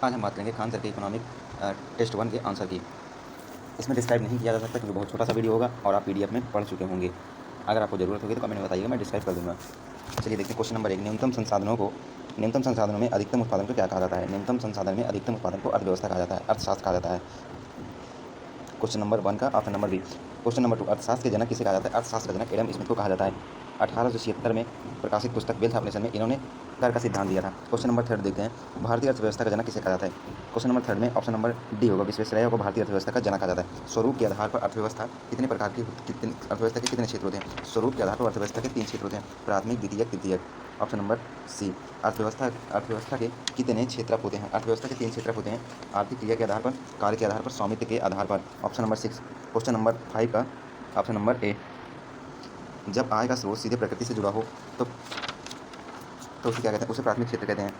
आज हम बात करेंगे खान सर के इकोनॉमिक टेस्ट 1 के आंसर की। इसमें डिस्क्राइब नहीं किया जा सकता क्योंकि बहुत छोटा सा वीडियो होगा और आप पीडीएफ में पढ़ चुके होंगे। अगर आपको ज़रूरत होगी तो कमेंट में बताइएगा, मैं डिस्क्राइब कर दूंगा। चलिए देखते हैं क्वेश्चन नंबर 1। न्यूनतम संसाधनों में अधिकतम उत्पादन को क्या कहा जाता है? न्यूनतम संसाधन में अधिकतम उत्पादन को अर्थव्यवस्था कहा जाता है, अर्थशास्त्र कहा जाता है। क्वेश्चन नंबर 1 का option number B. Question number 2, अर्थशास्त्र के जनक किसे कहा जाता है? अर्थशास्त्र का जनक एडम स्मिथ को कहा जाता है। 1876 में प्रकाशित पुस्तक वेल्थ ऑफ नेशन में इन्होंने कर का सिद्धांत दिया था। क्वेश्चन नंबर 3 देखते हैं, भारतीय अर्थव्यवस्था का जनक किसे कहा जाता है? क्वेश्चन नंबर 3 में ऑप्शन नंबर डी होगा, विश्वेश्वरैया को भारतीय अर्थव्यवस्था का जनक कहा जाता है। स्वरूप के आधार पर अर्थव्यवस्था कितने प्रकार की अर्थव्यवस्था के कितने क्षेत्र होते हैं? स्वरूप के आधार पर अर्थव्यवस्था के 3 क्षेत्र होते हैं, प्राथमिक, द्वितीयक, तृतीयक। Option number C. अर्थव्यवस्था के कितने क्षेत्र होते हैं? अर्थव्यवस्था के 3 क्षेत्र होते हैं, आर्थिक क्रिया के आधार पर, कार्य के आधार पर, स्वामित्व के आधार पर। Option number 6। क्वेश्चन नंबर 5 का ऑप्शन नंबर ए। जब आय का स्रोत सीधे प्रकृति से जुड़ा हो तो उसे क्या कहते हैं? उसे प्राथमिक क्षेत्र कहते हैं।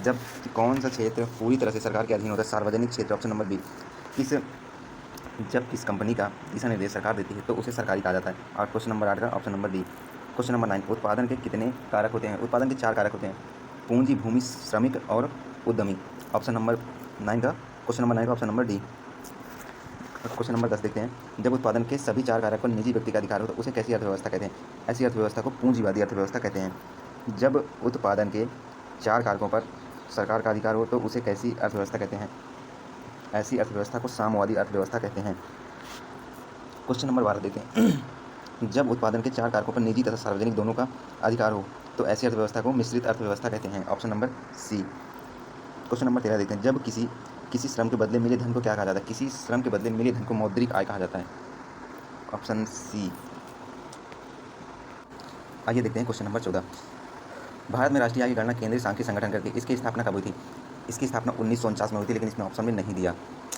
जब कौन सा क्षेत्र पूरी तरह से सरकार के अधीन होता है? सार्वजनिक क्षेत्र। Option number B. जब किस कंपनी का दिशा निर्देश सरकार देती है तो उसे सरकारी कहा जाता है। और क्वेश्चन नंबर 8 का option number D. Question number 9, उत्पादन के कितने कारक होते हैं? उत्पादन के 4 कारक होते हैं, पूंजी, भूमि, श्रमिक और उद्यमी। ऑप्शन नंबर 9 का क्वेश्चन नंबर 9 का option number D. Question number 10 देखते हैं, जब उत्पादन के सभी 4 कारक पर निजी व्यक्ति का अधिकार हो तो उसे कैसी अर्थव्यवस्था कहते हैं? ऐसी अर्थव्यवस्था को पूंजीवादी अर्थव्यवस्था कहते हैं। जब उत्पादन के 4 कारकों पर सरकार का अधिकार हो तो उसे कैसी अर्थव्यवस्था कहते हैं? ऐसी अर्थव्यवस्था को साम्यवादी अर्थव्यवस्था कहते हैं। क्वेश्चन नंबर 12 देखते हैं, जब उत्पादन के 4 कारकों पर निजी तथा सार्वजनिक दोनों का अधिकार हो तो ऐसी अर्थव्यवस्था को मिश्रित अर्थव्यवस्था कहते हैं। Option number C. Question number 13 देखते हैं, जब किसी श्रम के बदले मिले धन को क्या कहा जाता है? किसी श्रम के बदले मिले धन को मौद्रिक आय कहा जाता है। Option C. आइए देखते हैं क्वेश्चन नंबर 14। भारत में राष्ट्रीय आय की गणना केंद्रीय सांख्यिकी संगठन करके इसकी स्थापना कब हुई थी? इसकी स्थापना 1949 में हुई थी, लेकिन इसमें ऑप्शन में नहीं दिया,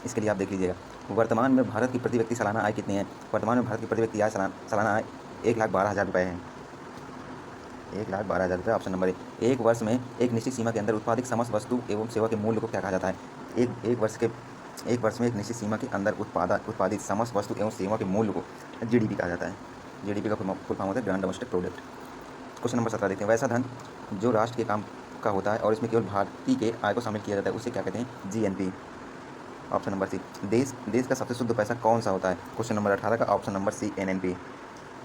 इसके लिए आप देख लीजिएगा। वर्तमान में भारत की प्रति व्यक्ति सालाना आय कितनी है? वर्तमान में भारत की प्रति व्यक्ति आय सालाना आय 1,12,000 रुपये है। 1,12,000 रुपये। Option number A. एक वर्ष में एक निश्चित सीमा के अंदर उत्पादित समस्त वस्तु एवं सेवा के मूल्य को क्या कहा जाता है? एक वर्ष में एक निश्चित सीमा के अंदर उत्पादित समस्त वस्तु एवं सेवा के मूल्य को जीडीपी कहा जाता है। जीडीपी का फुल फॉर्म होता है grand domestic product. Question number 17 देखते हैं, वैसा धन जो राष्ट्र के काम का होता है और इसमें केवल भारतीय के आय को शामिल किया जाता है उसे क्या कहते हैं? जीएनपी। Option number C. देश का सबसे शुद्ध पैसा कौन सा होता है? क्वेश्चन नंबर 18 का option number C, NNP.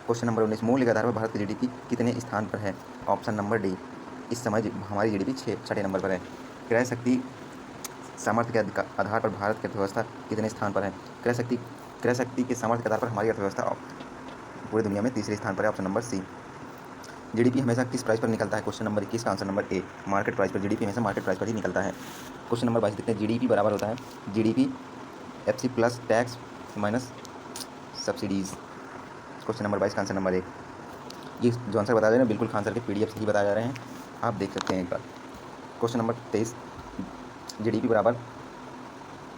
Question number 19, मूल्य के आधार पर भारत की जीडीपी कितने स्थान पर है? Option number D. इस समय हमारी जीडीपी 6 नंबर पर है। क्रय शक्ति सामर्थ्य के आधार पर भारत की अर्थव्यवस्था कितने स्थान पर है? क्रय शक्ति के सामर्थ्य के आधार पर हमारी अर्थव्यवस्था पूरी दुनिया में 3रे स्थान पर है। ऑप्शन नंबर सी। जीडीपी हमेशा किस प्राइस पर निकलता है? क्वेश्चन नंबर 21 का answer number A, market price पर। जीडीपी हमेशा मार्केट प्राइस पर ही निकलता है। क्वेश्चन नंबर 22 देखते हैं, जीडीपी बराबर होता है GDP FC plus tax minus subsidies. Question number 22 का आंसर नंबर ए। ये जो आंसर बताया जा रहे हैं बिल्कुल खान सर के पीडीएफ से ही बताए जा रहे हैं, आप देख सकते हैं एक बार। क्वेश्चन नंबर 23, जीडीपी बराबर,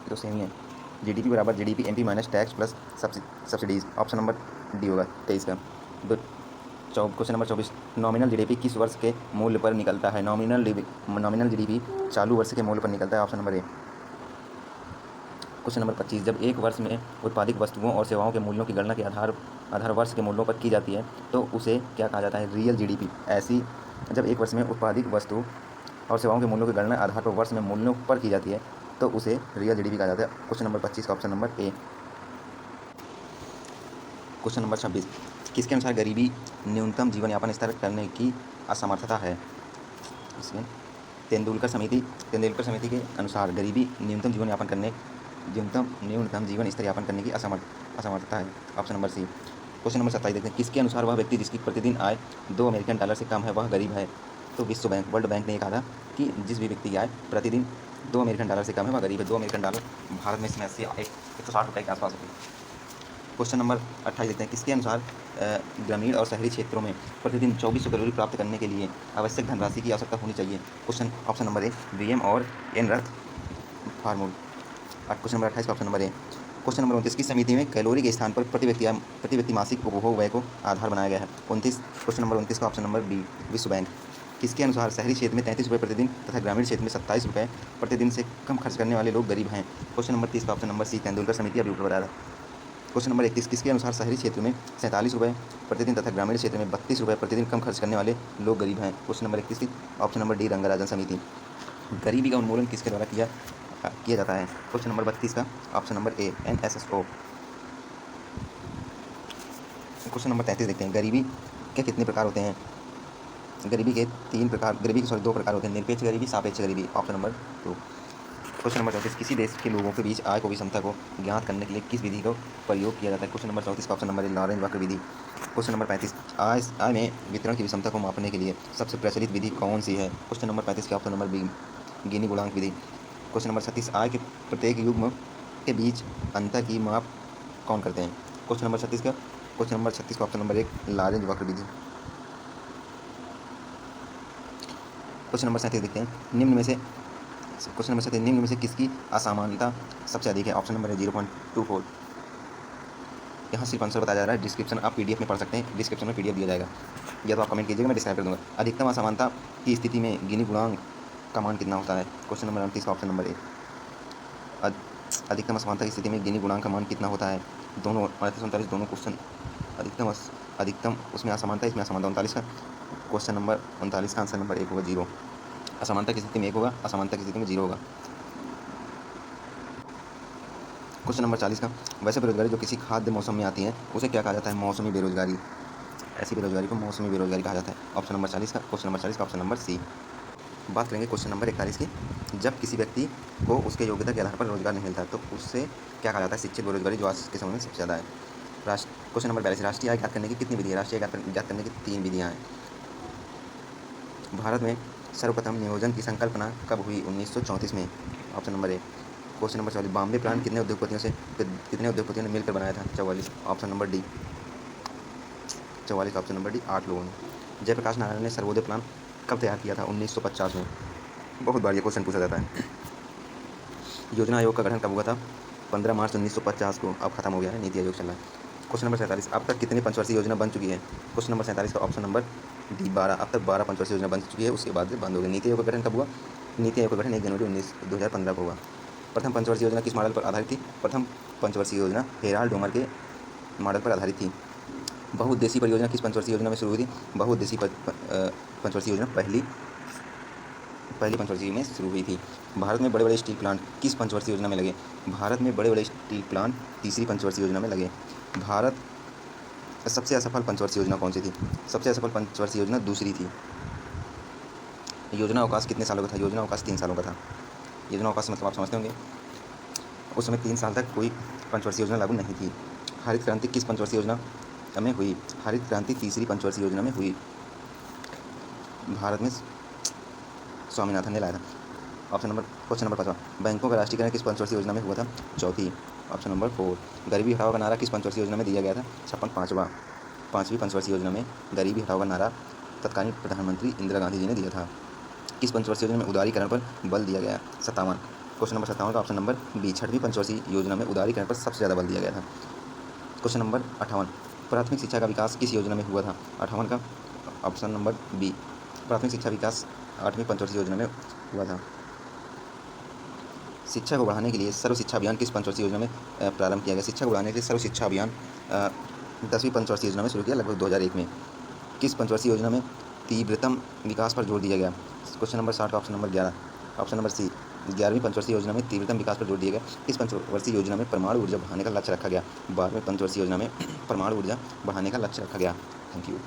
तो सेम ही है, जीडीपी बराबर GDP MP minus tax plus subsidies. Option number D होगा 23 का। क्वेश्चन नंबर 24, नॉमिनल जीडीपी किस वर्ष के मूल्य पर निकलता है? नॉमिनल जीडीपी चालू वर्ष के मूल्य पर निकलता है। Option number A. Question number 25, जब एक वर्ष में उत्पादित वस्तुओं और सेवाओं के मूल्यों की गणना के आधार वर्ष के मूल्यों पर की जाती है तो उसे क्या कहा जाता है? Real GDP. जब एक वर्ष में उत्पादित वस्तु और सेवाओं के मूल्यों की गणना आधार पर वर्ष में मूल्यों पर की जाती है तो उसे रियल जीडीपी कहा जाता है। क्वेश्चन नंबर 25 का option number A. Question number 26, किसके अनुसार गरीबी न्यूनतम जीवन यापन स्तर करने की असमर्थता है? इसमें तेंदुलकर समिति के अनुसार गरीबी न्यूनतम जीवन स्तर यापन करने की असमर्थता है। Option number C. Question number 27 देखते हैं, किसके अनुसार वह व्यक्ति जिसकी प्रतिदिन आय $2 से कम है वह गरीब है? तो वर्ल्ड बैंक ने ये कहा था कि जिस भी व्यक्ति की आय प्रतिदिन $2 से कम है वह गरीब है। $2 भारत में इसमें 160 रुपये के आसपास होगी। क्वेश्चन नंबर 28 देखते हैं, किसके अनुसार ग्रामीण और शहरी क्षेत्रों में प्रतिदिन 2400 कैलोरी प्राप्त करने के लिए आवश्यक धनराशि की आवश्यकता होनी चाहिए? ऑप्शन नंबर ए, वीएम और एन रथ फार्मूल। क्वेश्चन नंबर 28 का option number A. Question number 29, किस समिति में कैलोरी के स्थान पर प्रति व्यक्ति मासिक उपभोग व्यय को आधार बनाया गया है? क्वेश्चन नंबर 29 का ऑप्शन नंबर बी, विश्व बैंक। किसके अनुसार शहरी क्षेत्र में 33 रुपये प्रतिदिन तथा ग्रामीण क्षेत्र में 27 रुपये प्रतिदिन से कम खर्च करने वाले लोग गरीब हैं? क्वेश्चन नंबर 30 का ऑप्शन नंबर सी, तेंदुलकर समिति अभी ऊपर बताया था। क्वेश्चन नंबर 31, किसके अनुसार शहरी क्षेत्र में 47 रुपये प्रतिदिन तथा ग्रामीण क्षेत्र में 32 रुपये प्रतिदिन कम खर्च करने वाले लोग गरीब हैं? Question number 31 option number D, Rangarajan समिति। गरीबी का उन्मूलन किसके द्वारा किया किया जाता है? क्वेश्चन नंबर 32 का option number A NSSO। Question number 33 देखते हैं, गरीबी के कितने प्रकार होते हैं? गरीबी के दो प्रकार होते हैं, निरपेक्ष गरीबी, सापेक्ष गरीबी। Option number 2। क्वेश्चन नंबर 34, किसी देश के लोगों के बीच आय को विषमता को ज्ञात करने के लिए किस विधि का प्रयोग किया जाता है? क्वेश्चन नंबर 34 का ऑप्शन नंबर ए लॉरेंज वक्र विधि। क्वेश्चन नंबर 35, आय में वितरण की विषमता को मापने के लिए सबसे प्रचलित विधि कौन सी है? क्वेश्चन नंबर 35 का ऑप्शन नंबर बी गिनी गुणांक विधि। क्वेश्चन नंबर 36, आय के प्रत्येक युग्म के बीच अंतर की माप कौन करते हैं? क्वेश्चन नंबर 36 का ऑप्शन नंबर 1 लॉरेंज वक्र विधि। क्वेश्चन नंबर 37 देखते हैं, निम्न में से किसकी असमानता सबसे अधिक है? ऑप्शन नंबर है 0.24। यहाँ सिर्फ आंसर बताया जा रहा है, डिस्क्रिप्शन आप PDF में पढ़ सकते हैं, डिस्क्रिप्शन में PDF दिया जाएगा, या तो आप कमेंट कीजिएगा, मैं डिस्क्राइब कर दूंगा। अधिकतम असमानता की स्थिति में गिनी गुणांक का मान कितना होता है? क्वेश्चन नंबर 29 का ऑप्शन नंबर ए अधिकतम असमानता की स्थिति में गिनी गुणांक का मान कितना होता है? दोनों 38-39 दोनों क्वेश्चन अधिकतम उसमें असमानता, इसमें असमानता। 39 का क्वेश्चन नंबर 39 का आंसर नंबर 1 होगा 0। असमानता की स्थिति में 1 होगा, असमानता की स्थिति में 0 होगा। क्वेश्चन नंबर 40 का, वैसे बेरोजगारी जो किसी खाद्य मौसम में आती है उसे क्या कहा जाता है? मौसमी बेरोजगारी। ऐसी बेरोजगारी को मौसमी बेरोजगारी कहा जाता है। ऑप्शन नंबर 40 का क्वेश्चन नंबर 40 का ऑप्शन नंबर सी। बात करेंगे क्वेश्चन नंबर 41 की, जब किसी व्यक्ति को उसके योग्यता के आधार पर रोजगार नहीं मिलता तो उससे क्या कहा जाता है? शिक्षित बेरोजगारी, जो आज के समय में सबसे ज़्यादा है। क्वेश्चन नंबर 42, राष्ट्रीय आय ज्ञात करने की कितनी विधि है? राष्ट्रीय आय ज्ञात करने की 3 विधियाँ हैं। भारत में सर्वप्रथम नियोजन की संकल्पना कब हुई? 1934 में। Option number A. Question number 44, Bombay plant कितने उद्योगपतियों ने मिलकर बनाया था? 44। ऑप्शन नंबर डी 44 का ऑप्शन नंबर डी 8 लोगों ने। जयप्रकाश नारायण ने सर्वोदय प्लान कब तैयार किया था? 1950 में। बहुत बार ये क्वेश्चन पूछा जाता है। योजना आयोग का गठन कब हुआ था? 15 मार्च 1950 को। अब खत्म हो गया है, नीति आयोग चल रहा है। क्वेश्चन नंबर 47, अब तक कितनी पंचवर्षीय योजना बन चुकी है? क्वेश्चन नंबर 47 का ऑप्शन नंबर डी 12। अब तक 12 पंचवर्षीय योजना बन चुकी है, उसके बाद से बंद हो गई। नीति आयोग का गठन कब हुआ? नीति आयोग का गठन 1 जनवरी 2015 को हुआ। प्रथम पंचवर्षीय योजना किस मॉडल पर आधारित थी? प्रथम पंचवर्षीय योजना हेराल्ड डोमर के मॉडल पर आधारित थी। बहुउद्देशीय परियोजना किस पंचवर्षीय योजना में शुरू हुई थी? बहुउद्देशीय पंचवर्षीय योजना पहली पंचवर्षीय में शुरू हुई थी। भारत में बड़े बड़े स्टील प्लांट किस पंचवर्षीय योजना में लगे? भारत में बड़े बड़े स्टील प्लांट तीसरी पंचवर्षीय योजना में लगे। भारत सबसे असफल पंचवर्षीय योजना कौन सी थी? सबसे असफल पंचवर्षीय योजना दूसरी थी। योजना अवकाश कितने सालों का था? योजना अवकाश 3 सालों का था। योजना अवकाश मतलब आप समझते होंगे, उस समय 3 साल तक कोई पंचवर्षीय योजना लागू नहीं थी। हरित क्रांति किस पंचवर्षीय योजना में हुई? हरित क्रांति तीसरी पंचवर्षीय योजना में हुई। भारत में स्वामीनाथन ने लाया था। क्वेश्चन नंबर 5, बैंकों का राष्ट्रीयकरण किस पंचवर्षीय योजना में हुआ था? चौथी। ऑप्शन नंबर 4, गरीबी हटाओ का नारा किस पंचवर्षीय योजना में दिया गया था? 5वीं पंचवर्षीय योजना में गरीबी हटाओ का नारा तत्कालीन प्रधानमंत्री इंदिरा गांधी जी ने दिया था। किस पंचवर्षीय योजना में उदारीकरण पर बल दिया गया? 57। क्वेश्चन नंबर 57 का ऑप्शन नंबर बी, 6वीं पंचवर्षीय योजना में उदारीकरण पर सबसे ज़्यादा बल दिया गया था। क्वेश्चन नंबर 58, प्राथमिक शिक्षा का विकास किस योजना में हुआ था? 58 का ऑप्शन नंबर बी, प्राथमिक शिक्षा विकास 8वीं पंचवर्षीय योजना में हुआ था। शिक्षा को बढ़ाने के लिए सर्व शिक्षा अभियान किस पंचवर्षीय योजना में प्रारंभ किया गया? शिक्षा को बढ़ाने के लिए सर्व शिक्षा अभियान 10वीं पंचवर्षीय योजना में शुरू किया, लगभग 2001 में। किस पंचवर्षीय योजना में तीव्रतम विकास पर जोर दिया गया? क्वेश्चन नंबर 60 का option number 11, option number C, 11वीं पंचवर्षीय योजना में तीव्रतम विकास पर जोर दिया गया। इस पंचवर्षीय योजना में परमाणु ऊर्जा बढ़ाने का लक्ष्य रखा गया। 12वीं पंचवर्षीय योजना में परमाणु ऊर्जा बढ़ाने का लक्ष्य रखा गया। Thank you.